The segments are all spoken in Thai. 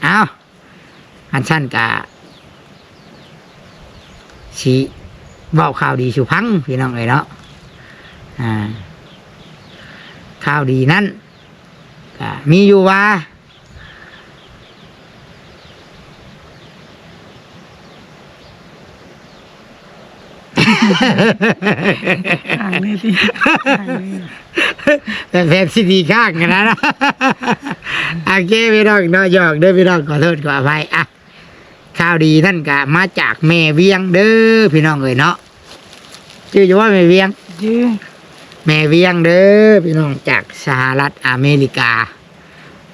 เอาอันชั้นกะสิเว้าข่าวดีสู่พังพี่น้องเนาะข่าวดีนั้นก็มีอยู่ว่าข้างนี่สิแต่แฟนซีดีข้างกันนะโอเคพี่น้องเนาะหยอกเด้อพี่น้องขอโทษขออภัยอ่ะข่าวดีนั่นก็มาจากแม่เวียงเด้อพี่น้องเอ้ยเนาะชื่อจะว่าแม่เวียงแม่เวียงเด้อพี่น้องจากสหรัฐอเมริกา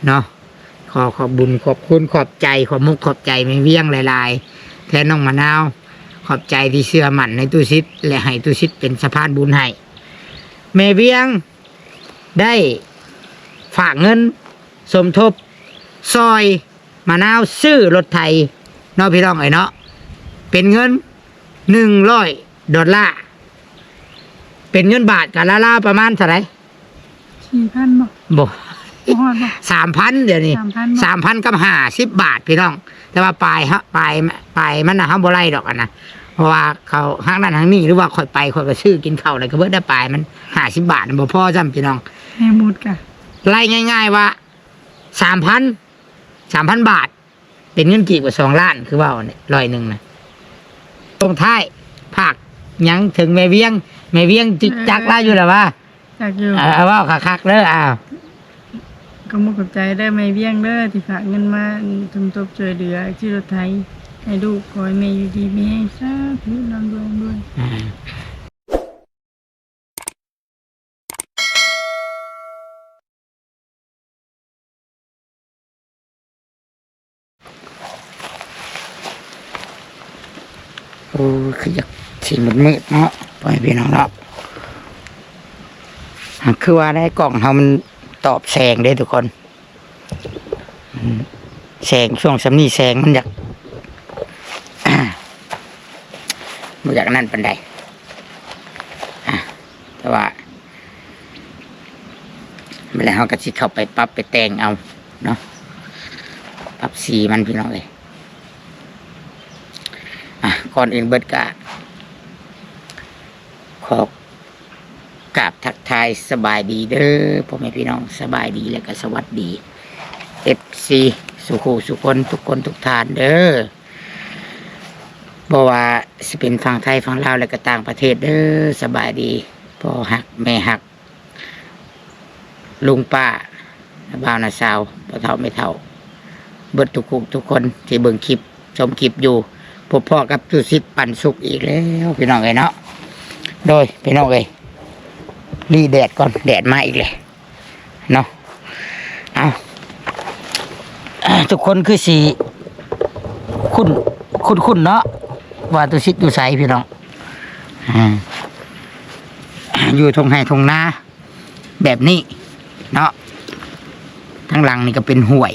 เนาะขอบบุญขอบคุณขอบใจขอบมุกขอบใจแม่เวียงหลายๆแทนน้องมะนาวขอบใจที่เชื่อมั่นในตู้ซิดและให้ตู้ซิดเป็นสะพานบุญให้แม่เวียงได้ฝากเงินสมทบซอยมะนาวซื้อรถไถเนาะพี่น้องเอ้ยเนาะเป็นเงิน$100เป็นเงินบาทกันละประมาณเท่าไหร่4,000บ่3,000เดี๋ยวนี้3,000กับ50 บาทพี่น้องแต่ว่าปลายมันนะเฮาบ่ไล่ดอกนะเพราะว่าเขาห้างนั้นห้างนี้หรือว่าค่อยไปค่อยก็ซื้อกินข้าวอะไรก็เบิดได้ปลายมัน50 บาทบ่พอจำพี่น้องให้หมดกะไล่ง่ายๆว่า3,000 บาทเป็นเงินกี่กว่า2 ล้านคือว่าเนี่ย100นะตรงท้ายภาคยังถึงแม่เวียงจิกจักล่าอยู่แล้วว่าจักอยู่ว่าคักๆเด้อก็มุกกับใจได้แม่เวียงเด้อที่ฝากเงินมาสมทบช่วยเหลือที่รถไถให้ลูกขอให้แม่อยู่ดีมีให้สาธุนำด้วยโอ้คืออยากสีมืดเนาะปล่อยพี่น้องเนาะคือว่าได้กล่องเขามันตอบแสงได้ทุกคนแสงช่วงสำนีแสงมันอยากมันอยากนั่นปันใดแต่ว่าเวลาเขาก็สิเข้าไปปรับไปแต่งเอาเนาะปรับสีมันพี่น้องเลยก่อนอื่นเบิดกะขอกราบทักทายสบายดีเด้อพ่อแม่พี่น้องสบายดีและก็สวัสดี FC สุขสุคนทุกคนทุกท่านเด้อบอกว่าสิเป็นฝั่งไทยฝั่งลาวและก็ต่างประเทศเด้อสบายดีพ่อหักแม่หักลุงป้าบ่าวนาสาวพ่อเฒ่าไม่เฒ่าเบิดทุกคนที่เบิ่งคลิปชมคลิปอยู่พบพ่อกับจุสิทธิ์ปันสุขอีกแล้วพี่น้องเอ้ยเนาะโดยพี่น้องเอ้ยรีแดดก่อนแดดมาอีกเลยเนาะเอาทุกคนคือสีคุ้นเนาะว่าตุชิดอยู่ใสพี่น้องอยู่ทงไห้ทงนาแบบนี้เนาะทั้งหลังนี่ก็เป็นห้วย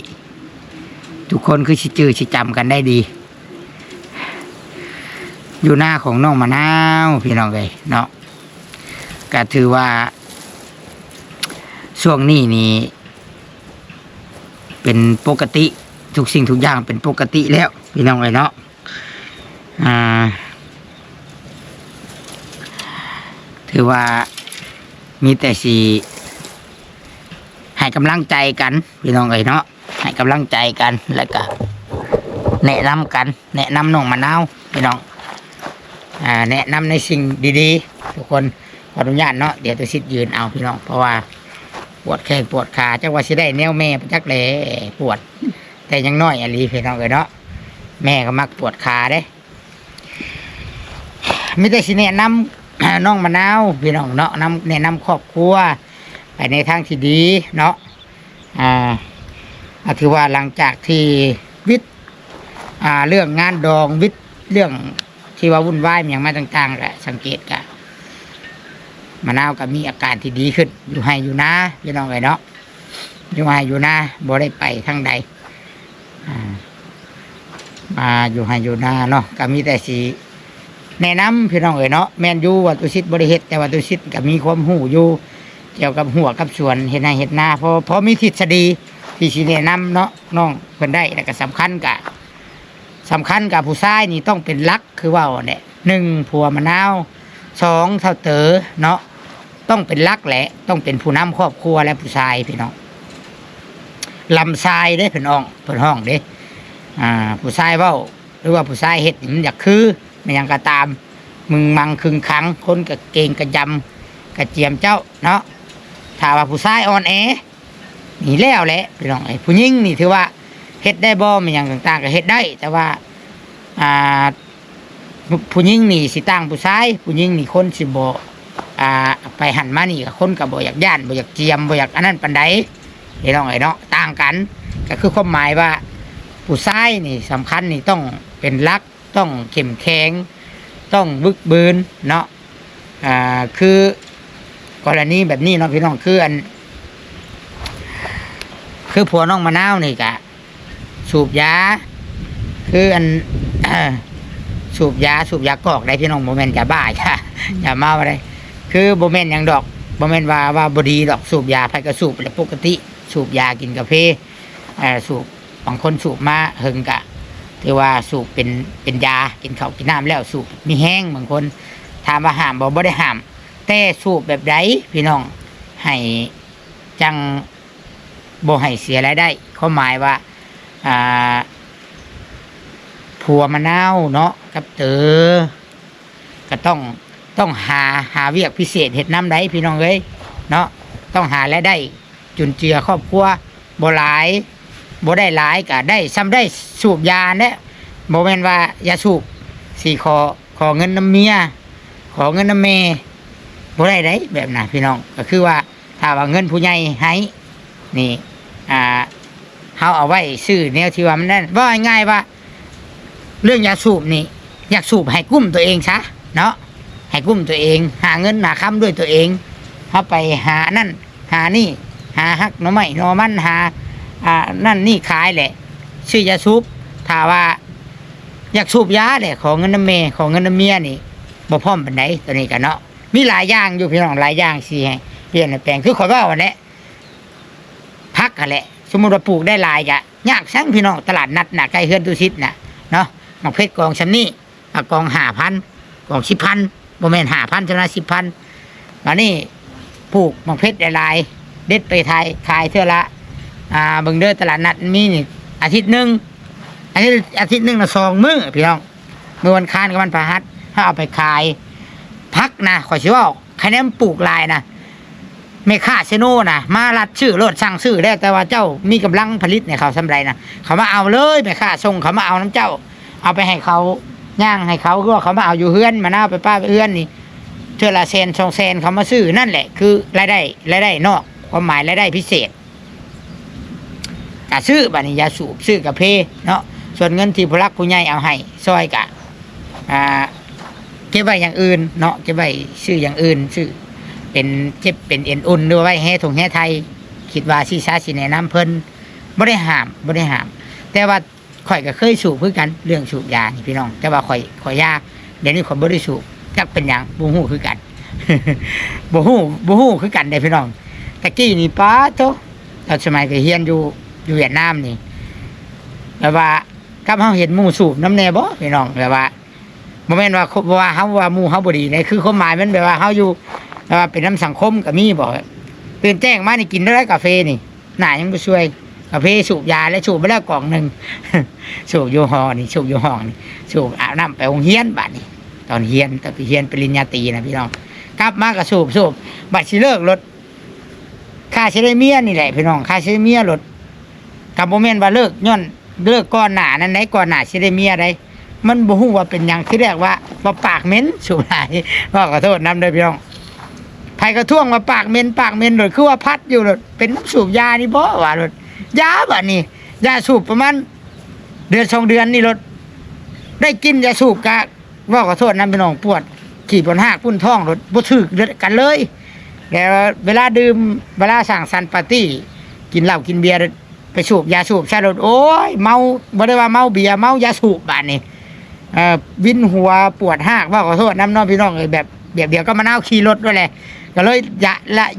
ทุกคนคือสิจื้อสิจำกันได้ดีอยู่หน้าของน้องมะนาวพี่น้องเลยเนาะก็ถือว่าช่วงนี้นี่เป็นปกติทุกสิ่งทุกอย่างเป็นปกติแล้วพี่น้องเลยเนาะถือว่ามีแต่สีให้กำลังใจกันพี่น้องเลยเนาะให้กำลังใจกันแล้วก็แนะนำกันแนะนำน้องมะนาวพี่น้องแนะนำในสิ่งดีๆทุกคนขออนุญาตเนาะเดี๋ยวตัวชิดยืนเอาพี่น้องเพราะว่าปวดแข้งปวดขาจักว่าสิได้แนวแม่จักเลยปวดแต่ยังน้อยอะไรพี่น้องเลยเนาะแม่ก็มักปวดขาเด้ไม่ได้สิแนะนำน้องมะนาวพี่น้องเนาะแนะนำครอบครัวไปในทางที่ดีเนาะถือว่าหลังจากที่วิทย์เรื่องงานดองวิทย์เรื่องที่ว่าวุ่นวายอย่างมาต่างๆแหละสังเกตกันมะนาวก็มีอาการที่ดีขึ้นอยู่ให้อยู่นะพี่น้องเลยเนาะอยู่ให้อยู่นะบ่ได้ไปทางใดมาอยู่ให้อยู่นะเนาะก็มีแต่สีแนะนำพี่น้องเลยเนาะแมนยูว่าตุชิดบริเฮ็ดแต่ว่าตุชิดก็มีความหูอยู่เกี่ยวกับหัวกับส่วนเห็นให้เห็นนาพอมีทฤษฎี ที่สิแนะนำเนาะน้องเพิ่นได้แล้วก็สำคัญกับผู้ชายนี่ต้องเป็นหลักคือว่าเนี่ย1ผัวมะนาว2เท่าเต๋อเนาะต้องเป็นหลักแหละต้องเป็นผู้นำครอบครัวและผู้ชายพี่น้องลำทรายเด้เพิ่นห้องเด้ผู้ชายเว้าหรือว่าผู้ชายเฮ็ดนี่มันอยากคือมันหยังก็ตามมึงมังคึงขังคนก็เก่งกระยำกระเจียมเจ้าเนาะถ้าว่าผู้ชายอ่อนแอนี่แล้วแหละพี่น้องไอ้ผู้หญิงนี่ถือว่าเฮ็ดได้บ่มันหยังต่างๆก็เฮ็ดได้ แต่ว่าผู้หญิงนี่สิต่างผู้ชายผู้หญิงนี่คนสิบ่ไปหันมานี่กับคนก็บ่อยากย่านบ่อยากเจียมบ่อยากอันนั้นปานใดพี่น้องไอ้เนาะต่างกันก็คือความหมายว่าผู้ชายนี่สำคัญนี่ต้องเป็นหลักต้องเข้มแข็งต้องบึกบืนเนาะคือกรณีแบบนี้เนาะพี่น้องคือผัวน้องมะนาวนี่กะสูบยาคือสูบยากอกได้พี่น้องโมเมนต์จะบ้าจ้ะอย่าเมาอะไรคือโมเมนต์อย่างดอกโมเมนต์ว่าบดีดอกสูบยาไปก็สูบแล้วปกติสูบยากินกาแฟสูบบางคนสูบมาหึงกะที่ว่าสูบเป็นยากินข้าวกินน้ำแล้วสูบมีแห้งบางคนถามว่าห้ามบ่ได้ห้ามแต่สูบแบบใดพี่น้องให้จังบ่ให้เสียรายได้เขาหมายว่าผัวมะนาวเนาะกับเต๋อก็ต้องหาเวียกพิเศษเฮ็ดน้ำได้พี่น้องเอ้ยเนาะต้องหารายได้จุนเจือครอบครัวบ่หลายบ่ได้หลายก็ได้ซ้ำได้สูบยาเนี่ยบ่แม่นว่ายาสูบสิขอเงินน้ำเมียขอเงินน้ำแม่บ่ได้ได้แบบนั้นพี่น้องก็คือว่าถ้าว่าเงินผู้ใหญ่ให้นี่เฮาเอาไว้ซื้อแนวที่ว่ามันนั่นว่าง่ายๆว่าเรื่องยาสูบนี่อยากสูบให้กุ้มตัวเองซะเนาะให้กุ้มตัวเองหาเงินหาค้ำด้วยตัวเองเฮาไปหานั่นหานี่หาฮักหน่อไม้หน่อมันหานั่นนี่ขายแหละซื้อยาสูบถ้าว่าอยากสูบยาแหละขอเงินน้ำเมย์ขอเงินน้ำเมียนี่บ่พร้อมปานใดตัวนี้กันเนาะมีหลายอย่างอยู่พี่น้องหลายอย่างสิให้เปลี่ยนแปลงคือขอว่าวันนี้พักกันแหละสมมุติว่าปลูกได้หลายกะยากซังพี่น้องตลาดนัดน่ะใกล้เฮือนตุชิดน่ะเนาะหมกเพชรกองชั้นนี้กอง5,000กอง10,000บ่แม่น5,000จำนวน10,000มานี่ปลูกหมกเพชรได้หลายเด็ดไปไทยขายเท่าละเบิ่งเด้อตลาดนัดมีนี่อาทิตย์นึงน่ะ2มื้อพี่น้องเมื่อวันค้านกับวันพฤหัสถ้าเอาไปขายพักนะข่อยสิว่าคะแนนปลูกหลายนะเมค่าเซโนนะมารัดชื่อรถสั่งซื้อได้แต่ว่าเจ้ามีกำลังผลิตเนี่ยเขาสำไรนะเขามาเอาเลยเมค่าส่งเขามาเอาน้ำเจ้าเอาไปให้เขาย่างให้เขาก็เขามาเอาอยู่เฮือนมาหน้าไปป้าไปเฮือนนี่เท่าละ100,000 200,000เขามาซื้อนั่นแหละคือรายได้นอกความหมายรายได้พิเศษกะซื้อบัดนี้ยาสูบซื้อกะเพเนาะส่วนเงินที่ผู้รักผู้ใหญ่เอาให้ซอยกะเก็บไว้อย่างอื่นเนาะเก็บไว้ซื้ออย่างอื่นซื้อเป็นเจ็บเป็นเอ็นอุ่นด้วยไว้แห่ถงแห่ไทยคิดว่าซีซ่าสิแนะนำเพิ่นบ่ได้ห้ามแต่ว่าข่อยก็เคยสูบคือกันเรื่องสูบยานี่พี่น้องแต่ว่าข่อยยาเดี๋ยวนี้ข่อยบ่ได้สูบจักเป็นหยังบ่ฮู้คือกัน บ่ฮู้คือกันเด้พี่น้องตะกี้นี่ป้าโตตอนสมัยไปเรียนอยู่เวียดนามนี่แบบว่ากับเฮาเห็นหมู่สูบน้ำแน่บ่พี่น้องแบบว่าบ่แม่นว่าเฮาว่าหมู่เฮาบ่ดีนี่คือความหมายมันแบบว่าเฮาอยู่เป็นน้ำสังคมก็มีบอกตื่นแจ้งมานี่กินได้กาแฟนี่หน้ายังบ่ช่วยกาแฟสูบยาแล้วสูบไปแล้วกล่องนึง สูบอยู่ห้องนี่สูบอาบน้ำไปโรงเรียนบัดนี้ตอนเรียนปริญญาตรีนะพี่น้องกลับมาก็สูบบัดสิเลิกรถค่าสิได้เมียนี่แหละพี่น้องค่าสิได้เมียรถกับบ่แม่นว่าเลิกย้อนเลิกก่อนหน้านั้นได้ก่อนหน้าสิได้เมียได้มันบ่ฮู้ว่าเป็นหยังที่แรกว่าปากเหม็นสูบหลายก็ขอโทษนำเด้อพี่น้องไผกระท่วงมาปากเมนรถคือว่าพัดอยู่รถเป็นน้ำสูบยานี่บ่ว่ารถยาบ่นี่ยาสูบประมาณเดือน2 เดือนนี่รถได้กินยาสูบกะว่าขอโทษนำพี่น้องปวดขี่บนหากพุ่นท้องรถบ่ถึกกันเลยแต่เวลาดื่มเวลาสั่งสรรค์ปาร์ตี้กินเหล้ากินเบียร์ไปสูบยาสูบใช่รถโอ้ยเมาบ่ได้ว่าเมาเบียร์เมายาสูบบัดนี้วินหัวปวดหากว่าขอโทษนำน้องพี่น้องแบบเดี๋ยวก็มานั่งขี่รถด้วยแหละก็เลย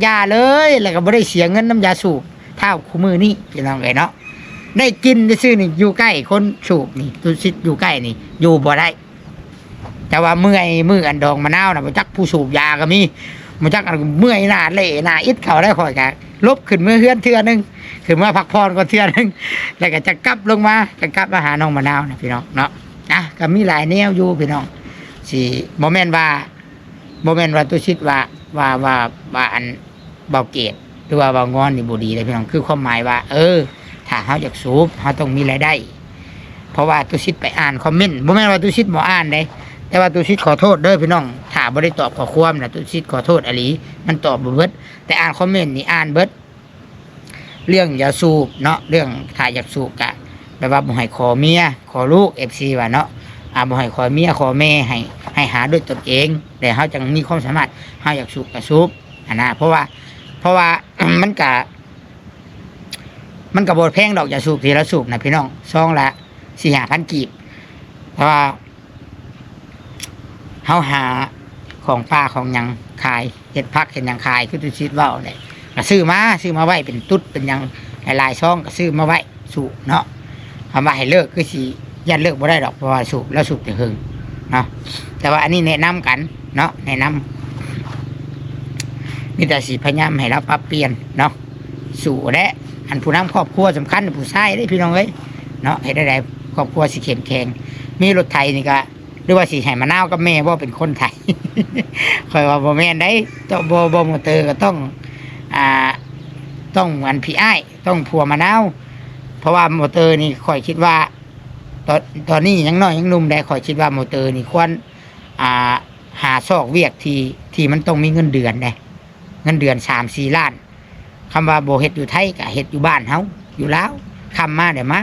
ยาเลยแล้วก็บ่ได้เสียเงินน้ำยาสูบ เท่าคู่มือนี่พี่น้องเอ้ยเนาะได้กินได้ซื้อนี่อยู่ใกล้คนสูบนี่ตุชิดอยู่ใกล้นี่อยู่บ่ได้แต่ว่าเมื่อยมืออันดองมะนาวน่ะบ่จักผู้สูบยาก็มีบ่จักอันเมื่อยหน้าเละหน้าอิดเขาได้ค่อยก็ลบขึ้นมือเฮือนเทื่อนึงขึ้นมาพักผ่อนก่อนเทื่อนึงแล้วก็จะกลับลงมาจะกลับมาหาน้องมะนาวนะพี่น้องเนาะก็มีหลายแนวอยู่พี่น้องสิบ่แม่นว่าตุชิดว่าอันเบาเกตหรือว่าเบางอนนี่บ่ดีเลยพี่น้องคือความหมายว่าถ้าเฮาอยากสูบเฮาต้องมีรายได้เพราะว่าตุชิดไปอ่านคอมเมนต์บ่แม่นว่าตุชิดบ่อ่านเด้แต่ว่าตุชิดขอโทษเด้อพี่น้องถ้าบ่ได้ตอบข้อความน่ะตุชิดขอโทษอหลีมันตอบบ่เบิดแต่อ่านคอมเมนต์นี่อ่านเบิดเรื่องอย่าสูบเนาะเรื่องถ้าอยากสูบกะแบบว่าบ่ให้ขอเมียขอลูก FC ว่าเนาะบ่ให้ขอเมียขอแม่ให้หาด้วยตนเองแต่เฮาจังมีความสามารถเฮาอยากสูบก็สูบนะเพราะว่า มันก็บ่แพงดอกอย่าสูบทีละสูบนะพี่น้องซองละ 4-5,000 กีบเพราะว่าเฮาหาของป้าของหยังขายเฮ็ดผักเฮ็ดหยังขายคือตุชิดเว้าได้ก็ซื้อมาไว้เป็นตุ๊ดเป็นหยังหลายๆซองก็ซื้อมาไว้สูบเนาะคำว่าให้เลิกคือสิยันเลิกบ่ได้ดอกเพราะว่าสูบแล้วสูบแต่หึงเนาะแต่ว่าอันนี้แนะนำกันเนาะแนะนำมีแต่สิพยายามให้เราปรับเปลี่ยนเนาะสู่และอันผู้นำครอบครัวสำคัญผู้ชายได้พี่น้องเอ้ยเนาะให้ได้ครอบครัวสิเข้มแข็งมีรถไถนี่ก็หรือว่าสิให้มะนาวกับแม่บ่เป็นคนไถ ค่อยว่าบ่แม่นได้ต้องบ่มอเตอร์ก็ต้องอันพี่อ้ายต้องผัวมะนาวเพราะว่ามอเตอร์นี่ค่อยคิดว่าตอนนี้ยังน้อยยังหนุ่มได้ค่อยคิดว่ามอเตอร์นี่ควรหาซอกเวียกที่มันต้องมีเงินเดือนได้เงินเดือน 3-4 ล้านคำว่าโบเฮ็ดอยู่ไทยกับเฮ็ดอยู่บ้านเฮาอยู่แล้วคำมาเดี๋ยวมา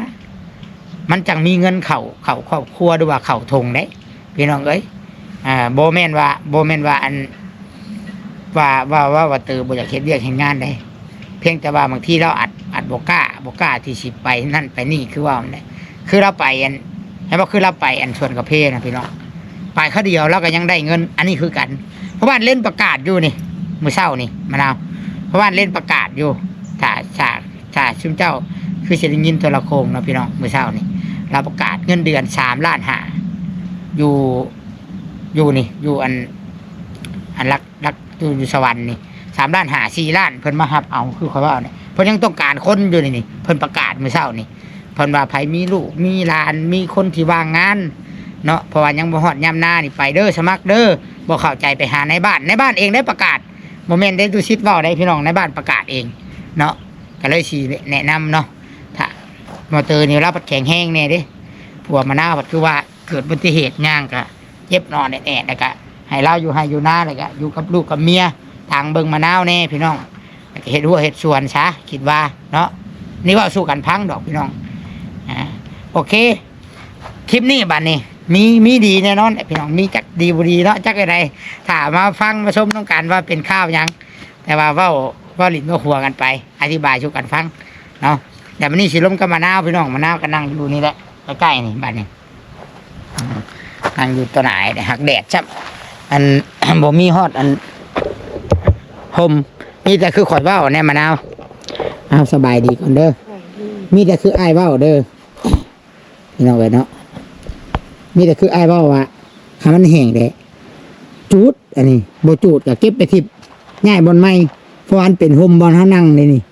มันจังมีเงินเข่าครอบครัวด้วยว่าเข่าทงได้พี่น้องเอ้ยโบแม่นว่าอันว่าเตอบ่อยากเฮ็ดเวียกเฮ็ดงานได้เพียงแต่ว่าบางทีเราอัดบ่กล้าที่สิไปนั่นไปนี่คือว่ามันได้คือเราไปอันให้ว่าคือเราไปอันชวนกาแฟนะพี่น้องไปเขาเดียวเราก็ยังได้เงินอันนี้คือกันเพราะว่าเล่นประกาศอยู่นี่มื้อเช้านี่มะนาวเพราะว่าเล่นประกาศอยู่ถ้าชุมเจ้าคือสิได้ยินโทรโคงนะพี่น้องมื้อเช้านี่เราประกาศเงินเดือน3.5 ล้านอยู่นี่อยู่อันรักอยู่สวรรค์นี่3.5 ล้าน4 ล้านเพิ่นมารับเอาคือเขาว่าเนี่ยเพิ่นยังต้องการคนอยู่นี่เพิ่นประกาศมื้อเช้านี่เพิ่นว่าไผมีลูกมีหลานมีคนที่ว่างงานเนาะเพราะว่ายังบ่ฮอดยามหน้านี่ไปเด้อสมัครเด้อบ่เข้าใจไปหาในบ้านเองได้ประกาศโมเมนต์ได้ดูชิดเว้าได้พี่น้องในบ้านประกาศเองเนาะก็เลยสิแนะนำเนาะถ้ามอเตอร์นี่เราปัดแข็งแห้งแน่เด้ผัวมะนาวปัดคือว่าเกิดอุบัติเหตุย่างก็เจ็บนอนแอะแล้วก็ให้เราอยู่ให้อยู่หน้าแล้วก็อยู่กับลูกกับเมียทางเบิ่งมะนาวแน่พี่น้องเฮ็ดหัวเฮ็ดสวนซะคิดว่าเนาะนี่ว่าสู้กันพังดอกพี่น้องโอเคคลิปนี้บัดนี้มีดีแน่นอนพี่น้องมีจักดีบุรีเนาะจักอะไรถ้ามาฟังมาชมต้องการว่าเป็นข้าวยังแต่ว่าเว้าลิ้นว่าหัวกันไปอธิบายช่วยกันฟังเนาะแต่วันนี้สิล้มกับมะนาวพี่น้องมะนาวก็นั่งอยู่นี่แหละใกล้ๆนี่บัดนี้นั่งอยู่ตัวไหนหักแดดจับอัน บ่มีฮอดอันห่มมีแต่คือข่อยเว้าเนี่ยมะนาวเอาสบายดีก่อนเด้อมีแต่คืออ้ายเว้าเด้อพี่น้องเอ้ยเนาะมีแต่คืออ้ายเว้าว่าถ้ามันแห้งเด้จูดอันนี้บ่จูดก็เก็บไปทิพง่ายบนไม้เพราะอันเป็นห่มบอนเฮานั่งนี่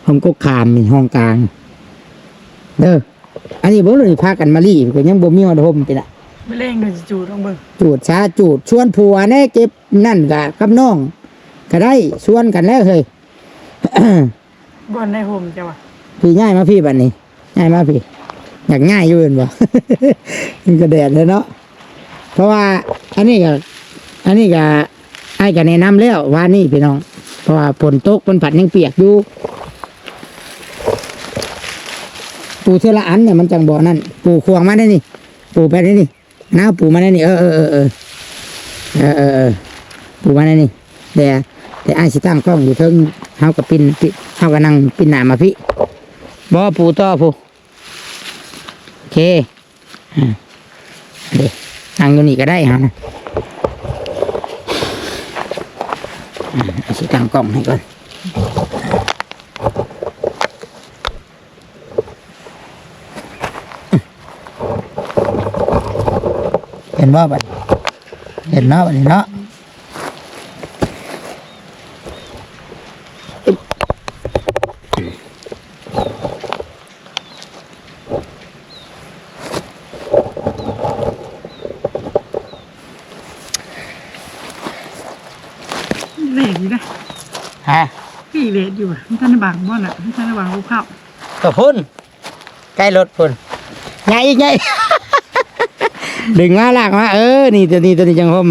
ห่มกกขามนี่ห้องกลางเด้ออันนี้บ่เลยพากันมาลีก็ยังบ่มีฮอดห่มติล่ะไม่เล่งก็สิจูดลงเบิ่งจูดช้าจูดชวนผัวแน่เก็บนั่นก็กับน้องก็ได้ชวนกันแล้วเฮ้ย บ่อนได้ห่มจ้ะว่ะพี่ง่ายมาพี่บัดนี้ง่ายมาพี่อยากง่ายอยู่เห็นบ่ มันก็แดดเลยเนาะเพราะว่าอันนี้ก็ไอ้ก็แนะนำแล้วว่านี่พี่น้องเพราะว่าฝนตกฝนผัดยังเปียกอยู่ปูเทละอันเนี่ยมันจังบ่อนั่นปูควงมาได้นี่ปูไปได้นี่น้าปูมาได้นี่ปูมาได้นี่แต่ไอ้สิตั้งกล้องอยู่เทิงเฮากับปินเฮากับนั่งปินหน้ามาพี่บ่ปูต่อปูโอเคเดี๋ยวนั่งอยู่นี่ก็ได้ฮะสิตั้งกล้องให้ก่อน เห็นบ่บัดเห็นเนาะบัดนี้เนาะเลดอยู่นะ ฮะ พี่เลดอยู่ท่านบางบ่น่ะท่านบางลูกเข้า ก็พุ่นใกล้รถพุ่นไงอีกไง ดึงมาลากมานี่ตัวนี้จังผม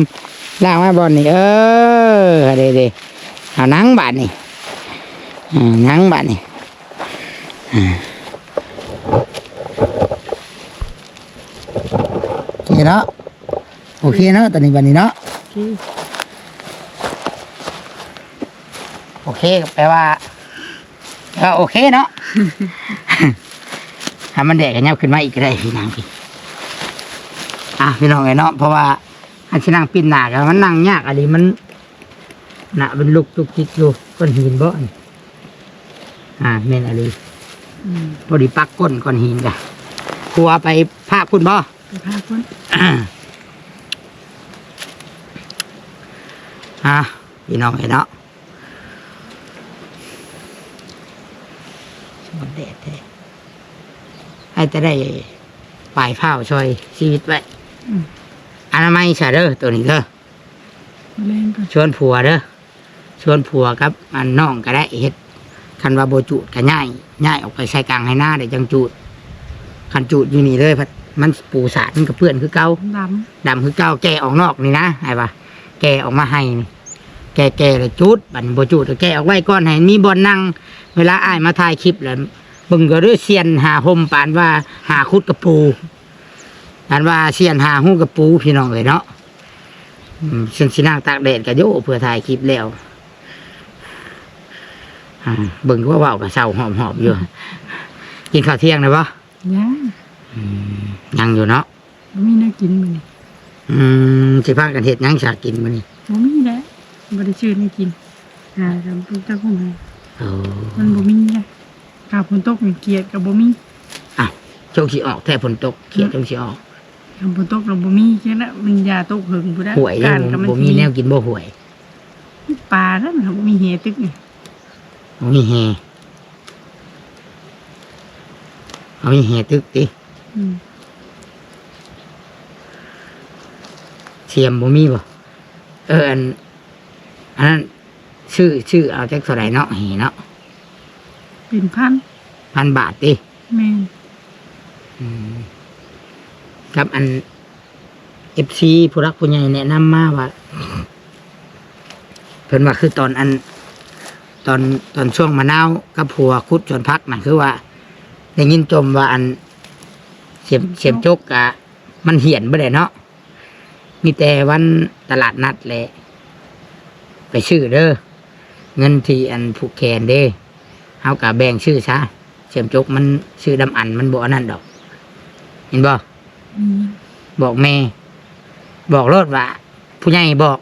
ลากมาบอลนี่เด้เอาหนังบาดนี่หนังบาดนี่โอเคเนาะโอเคเนาะตอนนี้บาดนี้เนาะโอเคแปลว่าก็โอเคเนาะ ถ้ามันแดกกันยับขึ้นมาอีกก็ได้พี่นางพี่พี่น้องไอ้เนาะเพราะว่าอันที่นั่งปิ้นหนากันมันนั่งยากอะไรมันหนาเป็นลูกตุกจิกอยู่ก้อนหินบ่เมนอะไรพอดีปักก้นก้อนหินกันกลัวไปภาคคุณบ่ ไปพาคน พี่น้องไอ้เนาะมันแดดแท้ให้จะได้ปลายเผาช่วยชีวิตไว้อนามัยใช่เด้อตัวนี้เด้อ เล่นก่อน ชวนผัวเด้อชวนผัวครับอันน้องก็ได้เฮ็ดคันว่าโบจูดก็ง่ายออกไปใส่กลางให้หน้าเดี๋ยวจังจูดคันจูดอยู่นี่เลยพัดมันปูสาดมันกับเพื่อนคือเก่า ด ดำคือเก่าแกออกนอกนี่นะไอ้ปะแกออกมาให้นี่แกเลยจูดบันโบจูดแกออกไว้ก่อนให้มีบอลนั่งเวลาอ้ายมาถ่ายคลิปแล้วบึงก็เรื่อเซียนหาห่มปานว่าหาคุดกระปูปานว่าเซียนหาหูกระปูพี่น้องเลยเนาะซึ่งสินั่งตากแดดกับโยเพื่อถ่ายคลิปแล้วบึงก็ว่ากับเศร้าหอมอยู่ กินข้าวเที่ยงนะปะ ยัง ยังอยู่เนาะ มีน่ากินมัน สิพากันเห็ดยังฉากกินมื้อนี้ บ่มีแล้วบ่ได้ชื่อให้กินจำเป็นเจ้าของให้ โอ้ มันบ่มีนะกาฝนตกนี่เกลียดก็บ่มี จงสิออกแท้ฝนตกเขียดจงสิออก คำฝนตกเราบ่มีแค่นั้นมันยาตกหึงพุ่นนะ หวยยังบ่มีแนวกินบ่หวย ปลานั่นน่ะบ่มีเฮตึกนี่ บ่มีแฮเอามีแฮตึกติ อืม เสียมบ่มีบ่อันนั้นชื่อเอาจักเท่าไหร่เนาะแฮเนาะ เป็นพัน 1,000 บาทติ แม่น ครับอัน FC ผู้รักผู้ใหญ่แนะนำมาว่าเพิ่นว่าคือตอนช่วงมะนาวกับผัวคุดจนพักน่ะคือว่าได้ยินจมว่าอันเสียมจกอะมันเหี่ยนบ่ได้เนาะมีแต่วันตลาดนัดแหละไปชื่อเด้อเงินที่อันผูกแขนเด้เฮาก็แบ่งชื่อซะเสียมจกมันชื่อดำอันมันบ่อันนั้นดอก เห็นบ่ อืม บอกแม่บอกรถว่าผู้ใหญ่บอก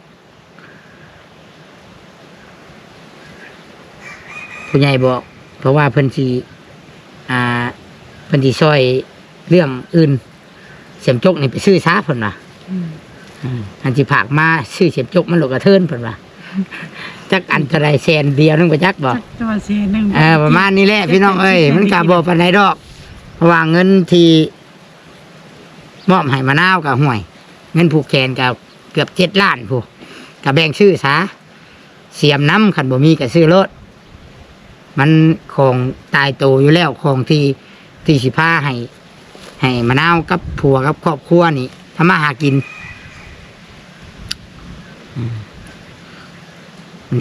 ผู้ใหญ่บอก เพราะว่าเพิ่นสิเพิ่นสิช่วยเรื่องอื่นเสียมจกนี่ไปซื้อช้าเพิ่นว่า อืม อันสิผากมาซื้อเสียมจกมันโลกกระเทินเพิ่นว่าจักอันตรายแสนเดียวนึงบ่จักบ่ จักจะว่าเสียหนึง ประมาณนี้แหละพี่น้องเอ้ยมันก็บ่ปานใดดอกเพราะว่าเงินที่มอบให้มะนาวกับห่วย เงินผูกแขนกับเกือบ7 ล้านผู้ก็แบ่งชื่อซะเสียมน้ำคันบ่มีก็ซื้อรถมันของตายโตอยู่แล้วของที่สิพาให้มะนาวกับผัวกับครอบครัวนี่ทำมาหากิน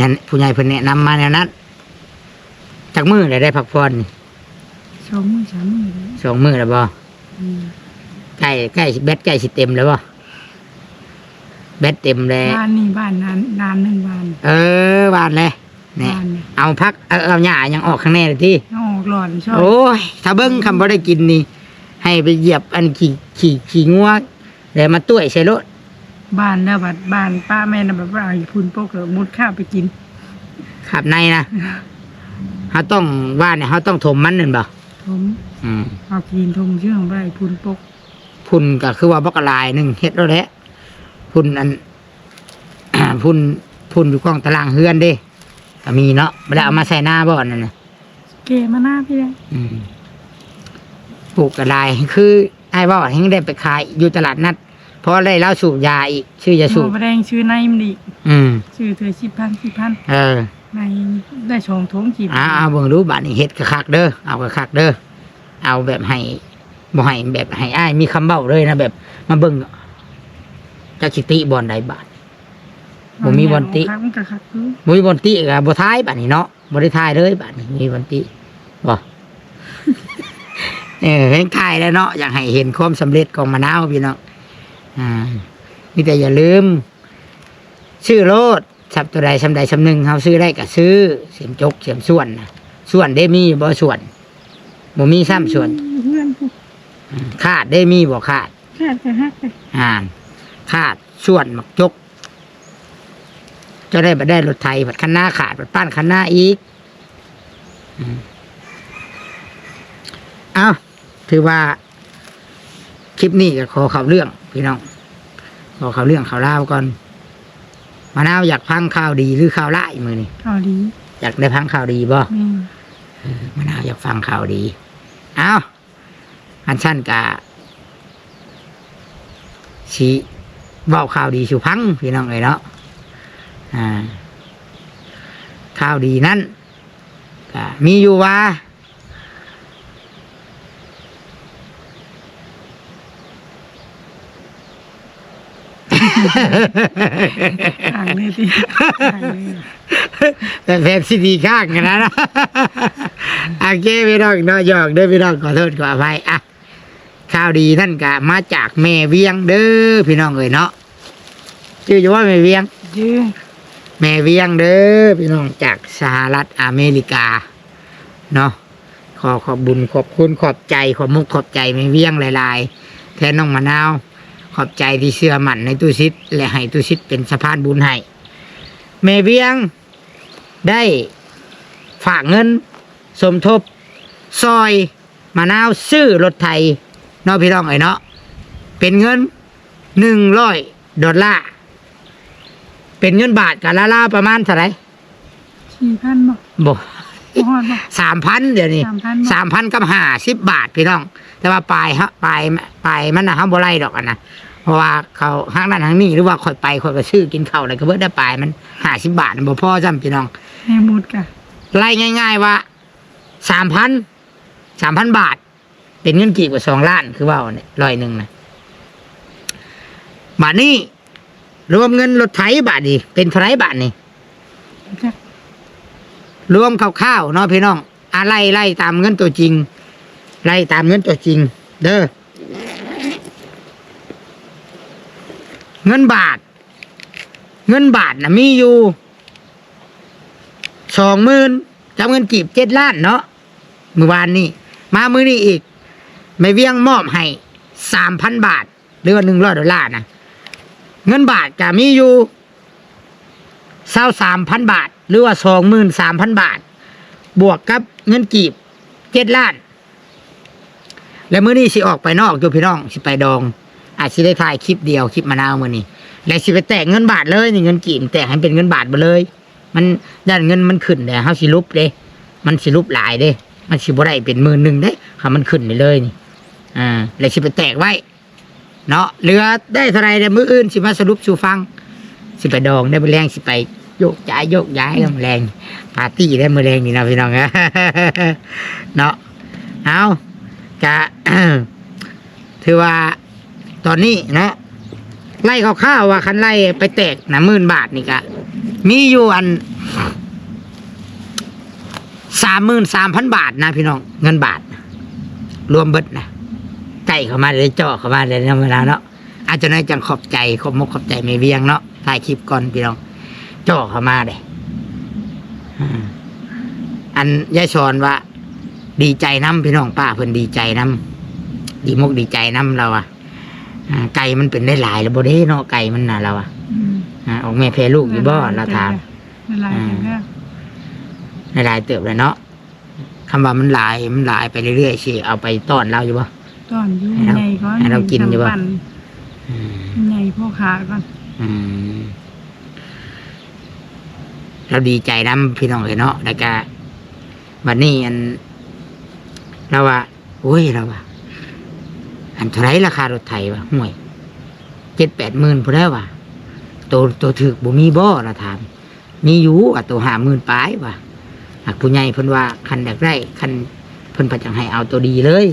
นั่นผู้ใหญ่เพิ่นแนะนำมาแนวนั้นจากมือได้พักผ่อนนี่ 2 มื้อ3มื้อเลย 2 มื้อแล้วบ่ อืม ใกล้แบตใกล้สิเต็มแล้วบ่แบตเต็มแล้ว บ้านนี่บ้านนานหนึงบ้าน วานเลยนี่ บ้านนี่ เอาพักเอาหญ้ายังออกข้างในเลยที่ เอาออกหลอนชอบ โอ้ยถ้าเบิ้งคำบ่ได้กินนี่ ให้ไปเหยียบอันขี่งัวแล้วมาตุ้ยใส่รถ บ้านแล้วบัดบ้านป้าแม่น่ะแบบว่าเอาพุ่นโปกมุดข้าวไปกิน ขับในนะเขาต้องว่าเนี่ยเขาต้องถมมันนั่นบ่ ผม อืม เอากินทงเชื่องบ่ได้พุ่นโปก พุ่นก็คือว่าบักลายหนึ่งเฮ็ดแล้วแหละ พุ่นอัน พุ่นอยู่กล้องตารางเฮือนเด้ก็มีเนาะบ่ได้เอามาใส่หน้าบ่อนนั่นน่ะ เกมาหน้าพี่เลย ปลูกกระไดคือไอ้บ่ให้ได้ไปขายอยู่ตลาดนัดเพราะได้เล่าสูบยาอีกชื่อยาสูบ หมอแดงชื่อในมันดี ชื่อเธอ10,000 เออ ในได้ชงทงจีบ เอาเบิ่งรู้บัดนี้เฮ็ดกะคักเด้อเอากะคักเด้อเอาแบบให้บ่ให้แบบให้อ้ายมีคำเบ้าเลยนะแบบมาเบิ่งจักสิติบ่อนใดบาดบ่มีบ่อนติ คักมันก็คักคือ บ่มีบ่อนติก็บ่ทายบัดนี้เนาะบ่ได้ทายเลยบัดนี้มีบ่อนติบ่ เห็นทายแล้วเนาะอยากให้เห็นความสำเร็จของมะนาวพี่น้องมีแต่อย่าลืมชื่อโลดสับตัวใดสำใดสำหนึ่งเฮาซื้อได้ก็ซื้อเสียมจกเสียมส่วนนะส่วนได้มีบ่ส่วนบ่มีซ้ำส่วน เพื่อนผู้ ขาดได้มีบ่ขาด ขาดก็ฮักไป ขาดส่วนหมักจกจะได้บ่ได้รถไทยผัดคันหน้าขาดผัดป้านคันหน้าอีกเอาถือว่าคลิปนี้ก็ขอข่าวเรื่องพี่น้องขอข่าวเรื่องข่าวเล่าวก่อนมะนาวอยากพังข่าวดีหรือข่าวร้ายมือนี่ ข่าวดี อยากได้พังข่าวดีบ่ แม่ มะนาวอยากฟังข่าวดีเอาอันชั้นกะชี้เว้าข่าวดีสู่พังพี่น้องเอ้ยเนาะข่าวดีนั้นก็มีอยู่ว่า อ่างเลยดิอ่างเลย แต่แบบสิดีข้างกันนะ โอเคพี่น้องเนาะหยอกเด้อพี่น้องขอโทษขออภัยอ่ะข่าวดีท่านกะมาจากแม่เวียงเด้อพี่น้องเอ้ยเนาะชื่อจะว่าแม่เวียง ยื้อ แม่เวียงเด้อพี่น้องจากสหรัฐอเมริกาเนาะขอบบุญขอบคุณขอบใจขอบมุกขอบใจแม่เวียงหลายๆแทนน้องมะนาวขอบใจที่เชื่อมั่นในตู้ซิดและให้ตู้ซิดเป็นสะพานบุญให้แม่เวียงได้ฝากเงินสมทบซอยมะนาวซื้อรถไถเนาะพี่น้องเอ้ยเนาะเป็นเงิน$100เป็นเงินบาทกับลาวๆประมาณเท่าไหร่ 4,000บ่ บ่ บ่ฮอดบ่ 3,000เดี๋ยวนี้ 3,000 3,000กับ50 บาทพี่น้องแต่ว่าปลายมันน่ะเฮาบ่ไล่ดอกอะนะเพราะว่าเขาห้างนั้นห้างนี้หรือว่าข่อยไปข่อยก็ซื้อกินข้าวอะไรก็เบิดได้ปลายมัน50 บาทบ่พอจำพี่น้อง แม่มุดกะ ไล่ง่ายๆว่า3,000 บาท เป็นเงินกี่กว่า2 ล้านคือว่าเนี่ย100นะบาทนี้รวมเงินรถไถบาทนี่เป็นเท่าไหร่บาทนี่ จัก รวมคร่าวๆเนาะพี่น้องไล่ตามเงินตัวจริงไล่ตามเงินตัวจริงเด้อเงินบาทน่ะมีอยู่20,000กับเงินกีบ7 ล้านเนาะเมื่อวานนี้มามื้อนี้อีกไม่เวียงมอบให้ 3,000 บาทหรือว่า$100นะเงินบาทก็มีอยู่23,000 บาทหรือว่า23,000 บาทบวกกับเงินกีบ7 ล้านแล้วมื้อนี้สิออกไปนอกอยู่พี่น้องสิไปดองอาจสิได้ถ่ายคลิปเดียวคลิปมะนาวมื้อนี้แล้วสิไปแตกเงินบาทเลยนี่เงินกีบแตกให้เป็นเงินบาทไปเลยมันด้านเงินมันขึ้นแต่เฮาสิลบเด้มันสิลบหลายเด้มันสิบ่ได้เป็น11,000เด้ถ้ามันขึ้นไปเลยนี่แล้วสิไปแตกไว้เนาะเหลือได้เท่าไรเดี๋ยวมื้ออื่นสิมาสรุปสู่ฟังสิไปดองได้มื้อแรงสิไปโยกย้ายแล้วมื้อแรงปาร์ตี้ได้มื้อแรงนี่นะพี่น้อง เนาะเอากะ ถือว่าตอนนี้เนาะไล่คร่าวๆว่าคันไล่ไปแตกนะ10,000 บาทนี่กะมีอยู่อัน 33,000 บาทนะพี่น้องเงินบาทรวมเบิดนะไก่เข้ามาเลยเจาะเข้ามาเลยนะเวลาเนาะอาจจะในจังขอบใจขอบมกขอบใจไม่เวียงเนาะถ่ายคลิปก่อนพี่น้องเจาะเข้ามาเลยอันยายสอนว่าดีใจน้ำพี่น้องป้าเพิ่นดีใจน้ำดีมกดีใจน้ำเราอะไก่มันเป็นได้หลายแล้วบ่ได้เนาะไก่มันน่ะเราอะออกแม่เพลูกอยู่บ่เราถาม หลายแล้ว หลายเติบเลยเนาะคำว่ามันหลายไปเรื่อยๆสิเอาไปต้อนเราอยู่บ่ ตอนอยู่ใหญ่ก่อน ให้เรากินอยู่บ่ ใหญ่พ่อขาก่อน อืมเราดีใจนำพี่น้องเลยเนาะแล้วก็วันนี้เราว่าโอ้ยเราว่าอันเท่าไรราคารถไถวะห่วย7-8 หมื่นพอแล้วว่ะตัวถึกบ่มีบ่เราถามมีอยู่อ่ะตัว50,000ปลายว่ะหากผู้ใหญ่เพิ่นว่าคันอยากได้คันเพิ่นประจังให้เอาตัวดีเลย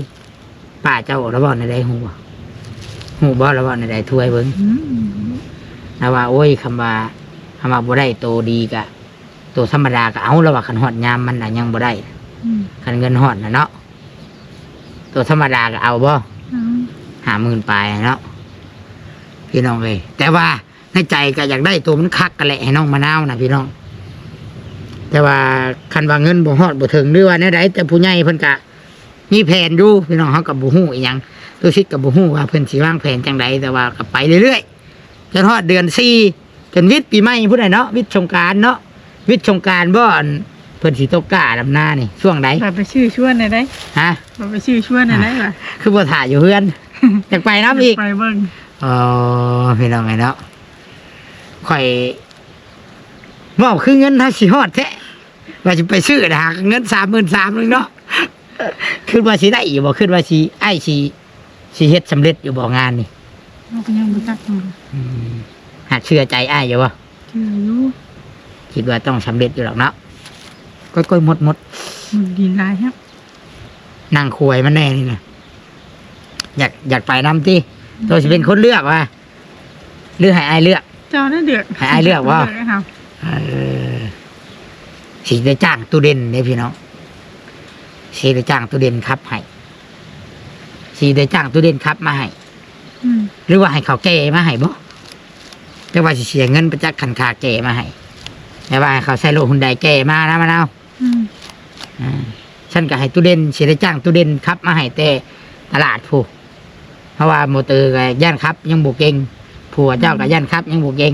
ป้าเจ้าระบ่ในใดฮู้บ่ระบ่ในใดถ้วยเบิ่ง แล้วว่าโอ้ยคำว่าบ่ได้โตดีกะโตธรรมดาก็เอาแล้วว่าคันฮอดยามมันน่ะยังบ่ได้คันเงินฮอดน่ะเนาะโตธรรมดาก็เอาบ่50,000ปลายเนาะพี่น้องเอ้ยแต่ว่าในใจก็อยากได้ตัวมันคักกันแหละให้น้องมะนาวน่ะพี่น้องแต่ว่าคันว่าเงินบ่ฮอดบ่ถึงหรือว่าแนวใดแต่ผู้ใหญ่เพิ่นก็มีแผนอยู่พี่น้องเฮาก็บ่ฮู้อีหยังตัวชิดก็บ่ฮู้ว่าเพิ่นสิวางแผนจังไดแต่ว่าก็ไปเรื่อยๆจนฮอดเดือน4จนวิทย์ปีใหม่พุ่นน่ะเนาะวิทย์สงกรานต์เนาะวิทย์สงกรานต์บ่อันเพิ่นสิตกกาดำนานี่ช่วงใด ไปชื่อชวนได้ ฮะ ไปชื่อชวนได้ว่ะ คือบ่ถ่าอยู่เฮือน อยากไปน้ำอีก ไปเบิ่ง อ๋อพี่น้องไงเนาะข่อยว่าคือเงินถ้าสิฮอดแท้ว่าจะไปซื้อนะหาเงิน33,000นึงเนาะคือว่าสิได้อยู่บ่คือว่าสิไอ้สิเฮ็ดสำเร็จอยู่บ่งานนี่ เราก็ยังบ่จักอยู่ หากเชื่อใจอ้ายอยู่บ่ ชื่ออยู่ คิดว่าต้องสำเร็จอยู่หรอกเนาะก้อยๆหมด มันดีหลายครับ นั่งคุยมันแน่นี่นะอยากไปนำติตัวสิเป็นคนเลือกว่าหรือให้อ้ายเลือก เจ้าได้เดือด ให้อ้ายเลือกว่า ครับ สีได้จ้างตู้เด่นเนี่ยพี่น้องสีได้จ้างตู้เด่นครับให้สีได้จ้างตู้เด่นครับมาให้หรือว่าให้เขาแก่มาให้บ่แต่ว่าสิเสียเงินไปจากคันคาแก่มาให้แต่ว่าให้เขาใช้โลหุ่นใดแก่มานะมะนาวฉันก็ให้ตู้เด่นสีได้จ้างตู้เด่นครับมาให้แต่ตลาดผู้เพราะว่าโมเตอร์กับย่านครับยังบุกเก่งผัวเจ้ากับย่านครับยังบุกเก่ง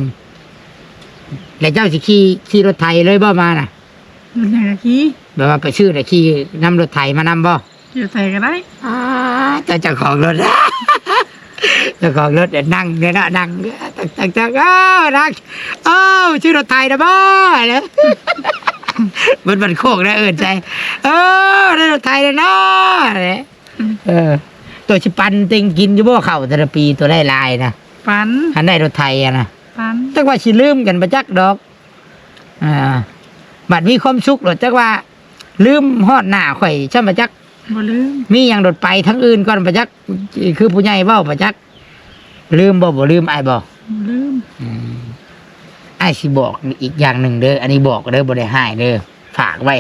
แล้วเจ้าสิขี่รถไถเลยบ่มาน่ะ มันอย่างกี้ แบบว่าไปชื่อแต่ขี่นำรถไถมานำบ่ อยู่ใส่ก็ได้ เจ้าของรถ เจ้าของรถเดี๋ยวนั่งเนี่ยนะนั่งตักนั่งชื่อรถไถนะบ่แล้วมันโคกนะใจได้รถไถเลยเนาะตัวชิปันติงกินอยู่บ่เข้าแต่ละปีตัวได้ลายนะ ปัน อันได้รถไถอะนะ ปัน จักว่าสิลืมกันประจักดอกบัดมีความสุขหรอจักว่าลืมฮอดหน้าข่อยช่ำประจัก บ่ลืม มีอย่างรถไปทั้งอื่นก่อนประจักคือผู้ใหญ่เว้าประจักลืมบ่ลืมอ้ายบ่ บ่ลืม อ้ายสิบอกอีกอย่างหนึ่งเด้ออันนี้บอกเด้อบ่ได้ให้เด้อฝากไว้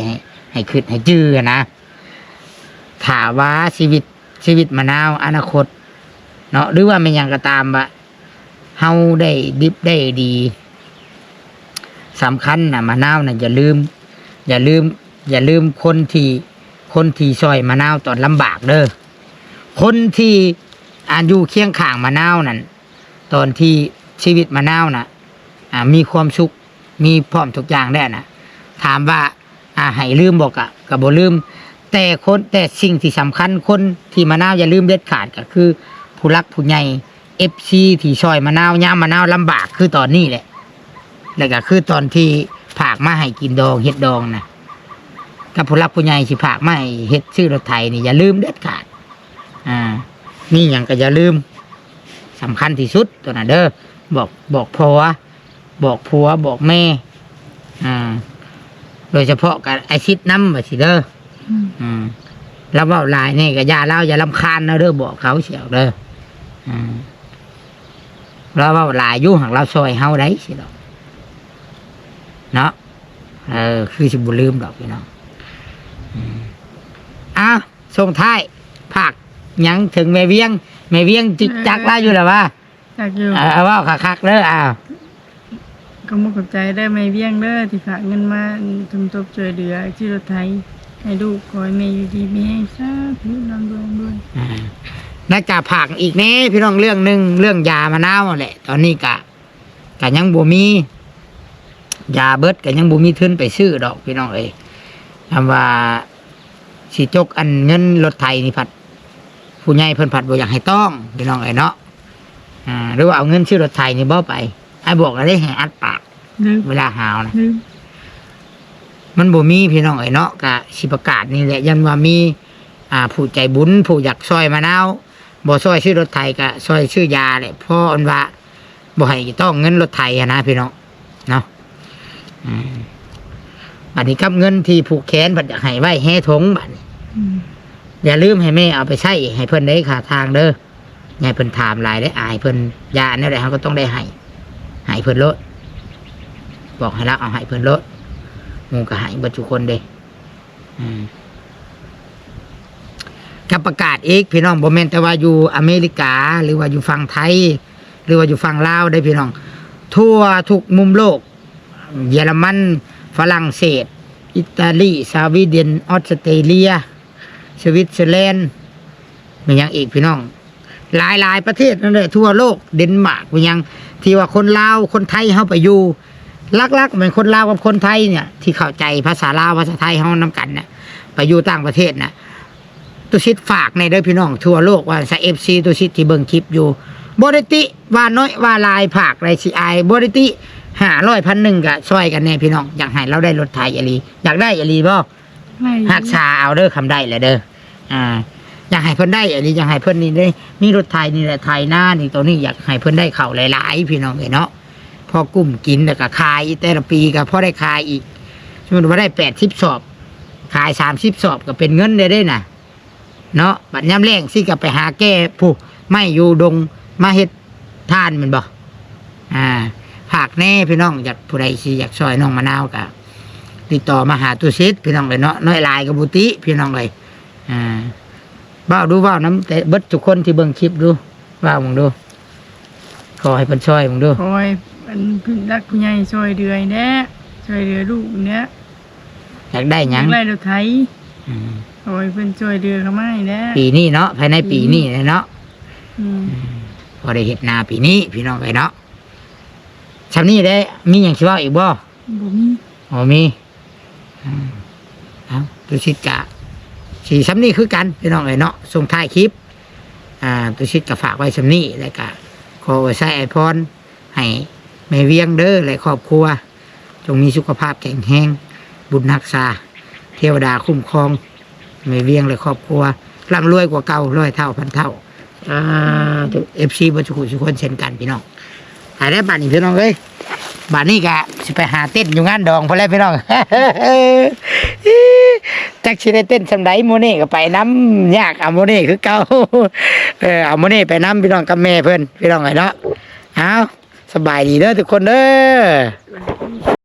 ให้คิดให้จื้อนะถ้าว่าชีวิตมะนาวอนาคตเนาะหรือว่ามันยังก็ตามว่าเฮาได้ดิบได้ดีสำคัญนะมะนาวนะอย่าลืมคนที่ซอยมะนาวตอนลำบากเด้อคนที่อยู่เคียงข้างมะนาวนั่นตอนที่ชีวิตมะนาวน่ะมีความสุขมีพร้อมทุกอย่างได้น่ะถามว่าให้ลืมบอกก็บ่ลืมแต่สิ่งที่สำคัญคนที่มะนาวอย่าลืมเด็ดขาดก็คือผู้รักผู้ใหญ่ FC ที่ซอยมะนาวย่ามมะนาวลำบากคือตอนนี้แหละแล้วก็คือตอนที่ผากมาให้กินดองเฮ็ดดองนะกับผู้รักผู้ใหญ่สิผากมาให้เฮ็ดชื่อรถไถนี่อย่าลืมเด็ดขาดนี่หยังก็อย่าลืมสำคัญที่สุดตัวนั้นเด้อบอกผัวบอกแม่โดยเฉพาะกับไอซิดน้ำว่าสิเด้อแล้วเว้าหลายนี่ก็อย่าเล่าอย่ารำคาญนะเด้อบอกเขาเสียวเด้อแล้วเว้าหลายอยู่หักเราซอยเฮาได้สิดอกเนาะคือสิบ่ลืมดอกพี่น้องส่งท้ายภาคหยังถึงแม่เวียงจิกจักลาอยู่แล้วว่า จักอยู่ ว่าคักๆเด้อก็บ่เข้าใจได้แม่เวียงเด้อที่ฝากเงินมาสมทบช่วยเหลือที่รถไถให้ลูกขอให้แม่อยู่ดีมีแรงสาธุนำด้วย น่าจะผากอีกแน่พี่น้องเรื่องหนึ่งเรื่องยามะนาวแหละตอนนี้กะยังบ่มียาเบิดกะยังบ่มีทุนไปซื้อดอกพี่น้องเอ้ยคำว่าสิจกอันเงินรถไถนี่ผัดผู้ใหญ่เพิ่นผัดบ่อยากให้ต้องพี่น้องเอ้ยเนาะหรือว่าเอาเงินซื้อรถไถนี่บ่ไป อ้บอกอะไรให้อัดปาก ลืม เวลาหาวนะ ลืม มันบ่มีพี่น้องไอ้เนาะกะสิประกาศนี่แหละยันว่ามีผู้ใจบุญผู้อยากซอยมะนาวบ่ซอยชื่อรถไถกะซอยชื่อยาแหละเพราะอันว่าบ่ให้ต้องเงินรถไถอะนะพี่น้องเนาะบัดนี้กับเงินที่ผูกแขนบัดอยากให้ไว้แห่ถงบัดนี้ อืม อย่าลืมให้แม่เอาไปใช้ให้เพิ่นได้ค่าทางเด้ออย่าให้เพิ่นถามหลายได้อายเพิ่นยาแนวใดเฮาก็ต้องได้ให้เพิ่นลดบอกให้ละเอาให้เพิ่นลดหมู่ก็ให้เบิดทุกคนเด้กับประกาศอีกพี่น้องบ่แม่นแต่ว่าอยู่อเมริกาหรือว่าอยู่ฝั่งไทย หรือว่าอยู่ฝั่งลาวได้พี่น้อง ทั่วทุกมุมโลก เยอรมันฝรั่งเศส อิตาลีสวีเดนออสเตรเลีย สวิตเซอร์แลนด์มียังอีกพี่น้อง หลายประเทศนั่นแหละทั่วโลกเดนมาร์กมียังที่ว่าคนลาวคนไทยเข้าไปอยู่ลักๆเหมือนคนลาวกับคนไทยเนี่ย ที่เข้าใจภาษาลาวภาษาไทยเฮานำกันน่ะไปอยู่ต่างประเทศน่ะตุชิดฝากในเด้อพี่น้องทั่วโลกว่าซะ FC ตุชิดที่เบิ่งคลิปอยู่บ่ได้ติว่าน้อยว่าหลายภาคไรสิอายบ่ได้ติ500,000ก็ช่วยกันแน่พี่น้องอยากให้เราได้รถไถอีหลีอยากได้อีหลีบ่ ไล่ หักษาเอาเด้อคำได้แหละเด้ออยากให้เพิ่นได้อันนี้อยากให้เพิ่นนี่ได้มีรถไถนี่แหละไถหน้านี่ตัวนี้อยากให้เพิ่นได้เข่าหลายๆพี่น้องเอ้ยเนาะพอกุ้มกินแล้วก็ขายแต่ละปีก็พอได้ขายอีกสมมุติว่าได้80สอบขาย30สอบก็เป็นเงินได้น่ะเนาะบัดยามแรงสิก็ไปหาแก้ผู้ไม่อยู่ดงมาเฮ็ดทานแม่นบ่ภาคแน่พี่น้องอยากผู้ใดสิอยากช่วยน้องมะนาวก็ติดต่อมาหาตุชิดพี่น้องเลยเนาะน้อยลายกับบุติพี่น้องเลยบ้าดูบ้าน้ำแต่เบิดทุกคนที่เบิ่งคลิปดูบ้ามึงดูขอให้เพิ่นช่วยมึงดู คอยเป็นผู้รักผู้ใหญ่ช่วยเดือยแน่ช่วยเดือลูกเนี้ย อยากได้หยัง ไล่รถไถคอยเพิ่นช่วยเดือเขาไม่แน่ ปีนี้เนาะภายในปีนี้เลยเนาะ อืม พอได้เห็ดนาปีนี้พี่น้องเลยเนาะชำนี้ได้มีอย่างชิว่าอีกบ่ บ่มี อ๋อมีเอาตุชิดกะสีชำนี้คือกันพี่น้องเลยเนาะส่งท้ายคลิปตุชิดกะฝากไว้ชำนี้แล้วก็ขอไว้ใส่ไอพรให้แม่เวียงเด้อและครอบครัวจงมีสุขภาพแข็งแรงบุญรักษาเทวดาคุ้มครองแม่เวียงและครอบครัวร่ำรวยกว่าเก่า100 เท่าพันเท่าFC บัจุกุทุกคนเช่นกันพี่น้องหายได้บ้านนี้พี่น้องเอ้ยบ้านนี้กะสิไปหาเต้นอยู่งานดองพอแล้วพี่น้อง จักสิได้เต้นสำไดโมเน่ก็ไปน้ำยากเอาโมเน่คือเก่า เอาโมเน่ไปน้ำพี่น้องกับแม่เพิ่นพี่น้องไงเนาะเอาสบายดีเด้อทุกคนเด้อ